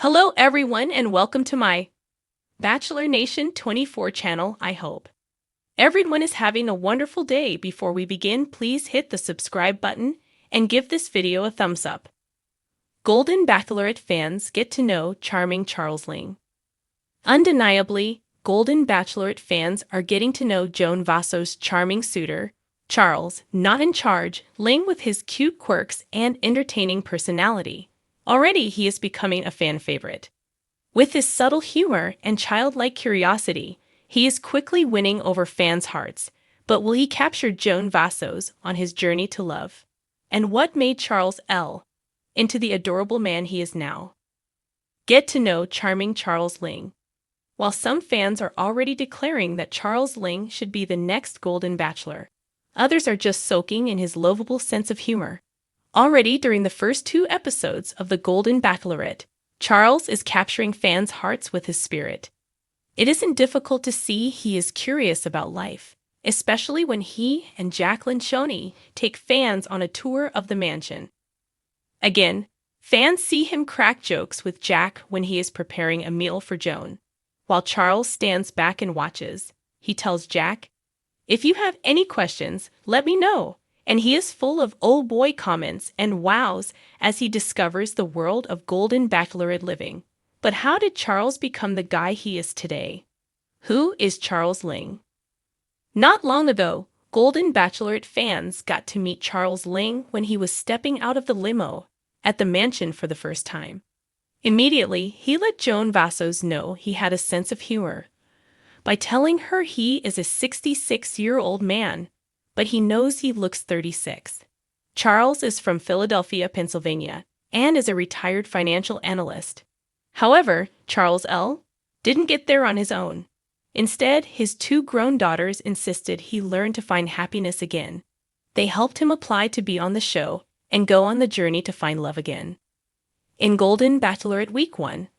Hello everyone and welcome to my Bachelor Nation 24 channel, I hope. Everyone is having a wonderful day. Before we begin, please hit the subscribe button and give this video a thumbs up. Golden Bachelorette fans get to know charming Charles Ling. Undeniably, Golden Bachelorette fans are getting to know Joan Vasso's charming suitor, Charles, not in charge, Ling with his cute quirks and entertaining personality. Already he is becoming a fan favorite. With his subtle humor and childlike curiosity, he is quickly winning over fans' hearts. But will he capture Joan Vasso's on his journey to love? And what made Charles into the adorable man he is now? Get to know charming Charles Ling. While some fans are already declaring that Charles Ling should be the next Golden Bachelor, others are just soaking in his lovable sense of humor. Already during the first 2 episodes of The Golden Bachelorette, Charles is capturing fans' hearts with his spirit. It isn't difficult to see he is curious about life, especially when he and Jacqueline Shoney take fans on a tour of the mansion. Again, fans see him crack jokes with Jack when he is preparing a meal for Joan. While Charles stands back and watches, he tells Jack, "If you have any questions, let me know." And he is full of oh boy comments and wows as he discovers the world of Golden Bachelorette living. But how did Charles become the guy he is today? Who is Charles Ling? Not long ago, Golden Bachelorette fans got to meet Charles Ling when he was stepping out of the limo at the mansion for the first time. Immediately, he let Joan Vassos know he had a sense of humor by telling her he is a 66-year-old man, but he knows he looks 36. Charles is from Philadelphia, Pennsylvania, and is a retired financial analyst. However, Charles didn't get there on his own. Instead, his 2 grown daughters insisted he learn to find happiness again. They helped him apply to be on the show and go on the journey to find love again. In Golden Bachelorette Week 1,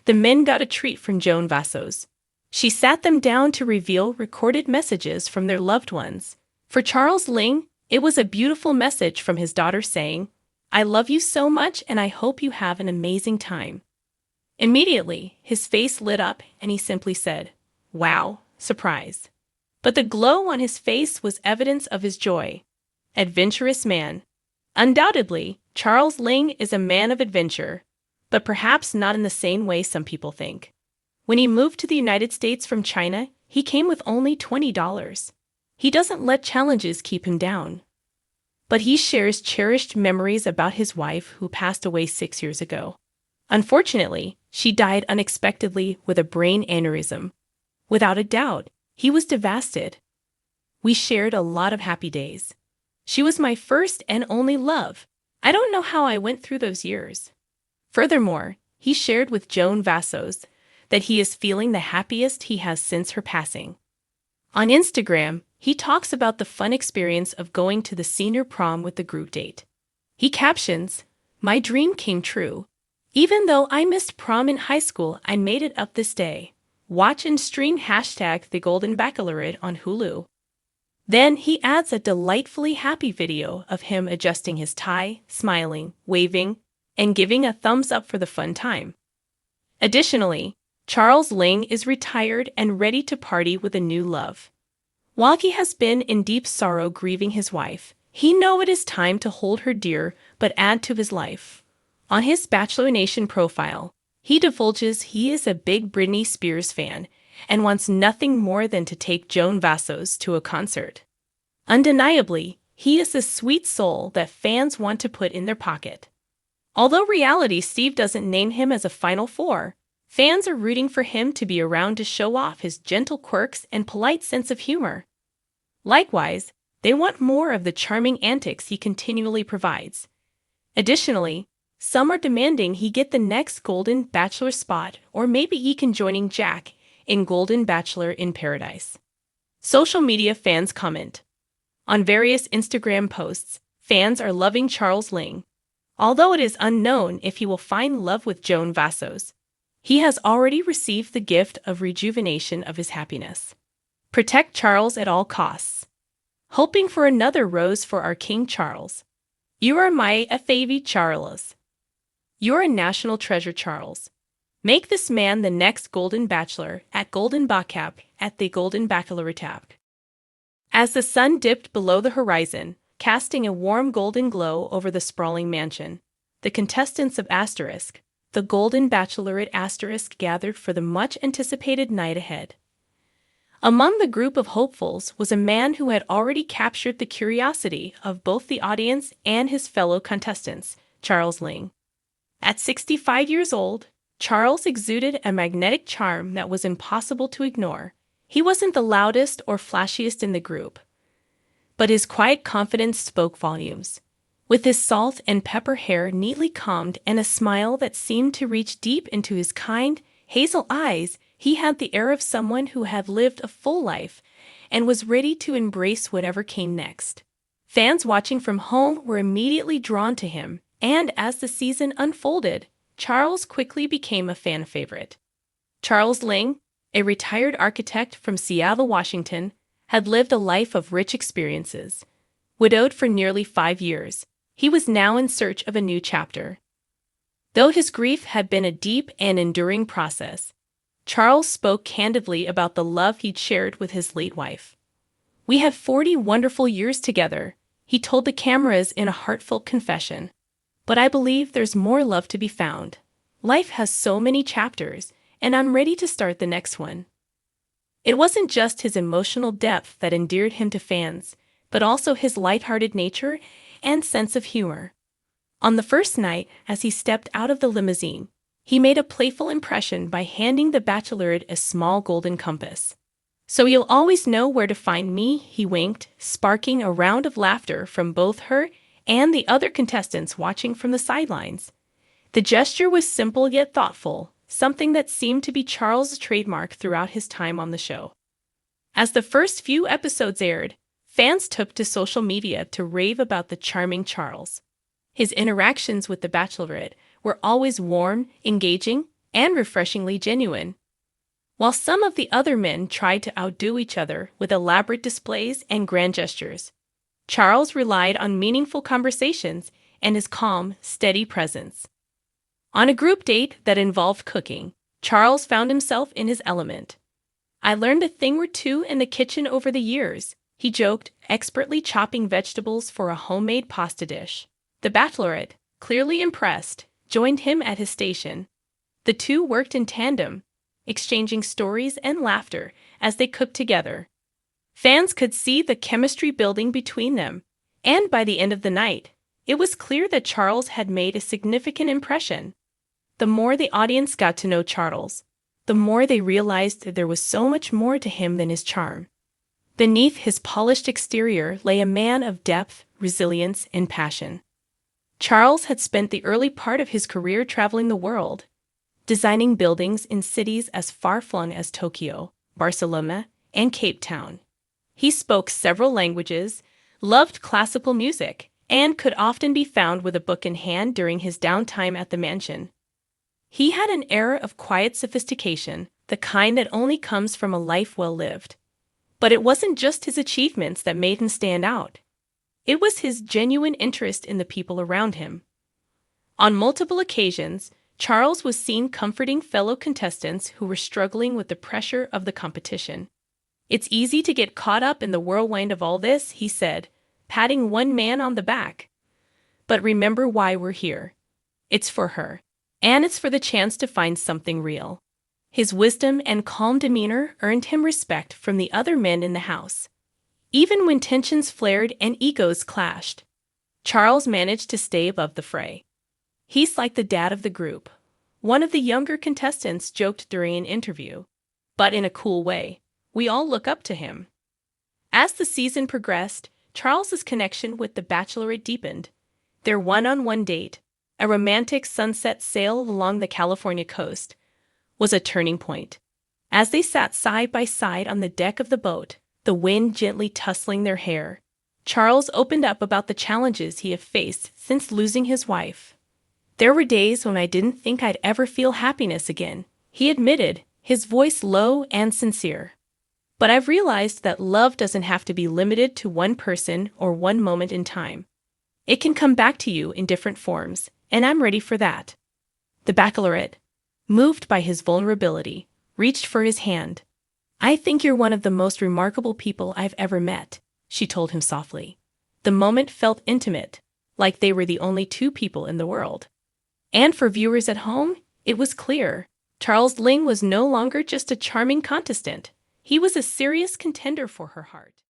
the men got a treat from Joan Vassos. She sat them down to reveal recorded messages from their loved ones. For Charles Ling, it was a beautiful message from his daughter saying, "I love you so much and I hope you have an amazing time." Immediately, his face lit up and he simply said, "Wow, surprise." But the glow on his face was evidence of his joy. Adventurous man. Undoubtedly, Charles Ling is a man of adventure, but perhaps not in the same way some people think. When he moved to the United States from China, he came with only $20. He doesn't let challenges keep him down. But he shares cherished memories about his wife who passed away 6 years ago. Unfortunately, she died unexpectedly with a brain aneurysm. Without a doubt, he was devastated. We shared a lot of happy days. She was my first and only love. I don't know how I went through those years. Furthermore, he shared with Joan Vassos that he is feeling the happiest he has since her passing. On Instagram, he talks about the fun experience of going to the senior prom with the group date. He captions, "My dream came true. Even though I missed prom in high school, I made it up this day. Watch and stream #The Golden Bachelorette on Hulu." Then he adds a delightfully happy video of him adjusting his tie, smiling, waving, and giving a thumbs up for the fun time. Additionally, Charles Ling is retired and ready to party with a new love. While he has been in deep sorrow grieving his wife, he knows it is time to hold her dear but add to his life. On his Bachelor Nation profile, he divulges he is a big Britney Spears fan and wants nothing more than to take Joan Vassos to a concert. Undeniably, he is the sweet soul that fans want to put in their pocket. Although reality Steve doesn't name him as a Final Four, fans are rooting for him to be around to show off his gentle quirks and polite sense of humor. Likewise, they want more of the charming antics he continually provides. Additionally, some are demanding he get the next Golden Bachelor spot, or maybe he can joining Jack in Golden Bachelor in Paradise. Social media fans comment. On various Instagram posts, fans are loving Charles Ling. Although it is unknown if he will find love with Joan Vassos, he has already received the gift of rejuvenation of his happiness. Protect Charles at all costs. Hoping for another rose for our King Charles. You are my fave Charles. You're a national treasure, Charles. Make this man the next Golden Bachelor at Golden Bacap at the Golden Bachelorette. As the sun dipped below the horizon, casting a warm golden glow over the sprawling mansion, the contestants of Asterisk, the Golden Bachelorette Asterisk, gathered for the much-anticipated night ahead. Among the group of hopefuls was a man who had already captured the curiosity of both the audience and his fellow contestants, Charles Ling. At 65 years old, Charles exuded a magnetic charm that was impossible to ignore. He wasn't the loudest or flashiest in the group, but his quiet confidence spoke volumes. With his salt and pepper hair neatly combed and a smile that seemed to reach deep into his kind, hazel eyes, he had the air of someone who had lived a full life and was ready to embrace whatever came next. Fans watching from home were immediately drawn to him, and as the season unfolded, Charles quickly became a fan favorite. Charles Ling, a retired architect from Seattle, Washington, had lived a life of rich experiences. Widowed for nearly 5 years, he was now in search of a new chapter. Though his grief had been a deep and enduring process, Charles spoke candidly about the love he'd shared with his late wife. "We had 40 wonderful years together," he told the cameras in a heartfelt confession. "But I believe there's more love to be found. Life has so many chapters, and I'm ready to start the next one." It wasn't just his emotional depth that endeared him to fans, but also his lighthearted nature and sense of humor. On the first night, as he stepped out of the limousine, he made a playful impression by handing the Bachelorette a small golden compass. "So you'll always know where to find me," he winked, sparking a round of laughter from both her and the other contestants watching from the sidelines. The gesture was simple yet thoughtful, something that seemed to be Charles' trademark throughout his time on the show. As the first few episodes aired, fans took to social media to rave about the charming Charles. His interactions with the Bachelorette were always warm, engaging, and refreshingly genuine. While some of the other men tried to outdo each other with elaborate displays and grand gestures, Charles relied on meaningful conversations and his calm, steady presence. On a group date that involved cooking, Charles found himself in his element. "I learned a thing or two in the kitchen over the years," he joked, expertly chopping vegetables for a homemade pasta dish. The Bachelorette, clearly impressed, joined him at his station. The two worked in tandem, exchanging stories and laughter as they cooked together. Fans could see the chemistry building between them, and by the end of the night, it was clear that Charles had made a significant impression. The more the audience got to know Charles, the more they realized that there was so much more to him than his charm. Beneath his polished exterior lay a man of depth, resilience, and passion. Charles had spent the early part of his career traveling the world, designing buildings in cities as far-flung as Tokyo, Barcelona, and Cape Town. He spoke several languages, loved classical music, and could often be found with a book in hand during his downtime at the mansion. He had an air of quiet sophistication, the kind that only comes from a life well lived. But it wasn't just his achievements that made him stand out. It was his genuine interest in the people around him. On multiple occasions, Charles was seen comforting fellow contestants who were struggling with the pressure of the competition. "It's easy to get caught up in the whirlwind of all this," he said, patting one man on the back. "But remember why we're here. It's for her, and it's for the chance to find something real." His wisdom and calm demeanor earned him respect from the other men in the house. Even when tensions flared and egos clashed, Charles managed to stay above the fray. "He's like the dad of the group," one of the younger contestants joked during an interview. "But in a cool way. We all look up to him." As the season progressed, Charles's connection with the Bachelorette deepened. Their one-on-one date, a romantic sunset sail along the California coast, was a turning point. As they sat side by side on the deck of the boat, the wind gently tussling their hair, Charles opened up about the challenges he had faced since losing his wife. "There were days when I didn't think I'd ever feel happiness again," he admitted, his voice low and sincere. "But I've realized that love doesn't have to be limited to one person or one moment in time. It can come back to you in different forms, and I'm ready for that." The Bachelorette, moved by his vulnerability, reached for his hand. "I think you're one of the most remarkable people I've ever met," she told him softly. The moment felt intimate, like they were the only two people in the world. And for viewers at home, it was clear. Charles Ling was no longer just a charming contestant. He was a serious contender for her heart.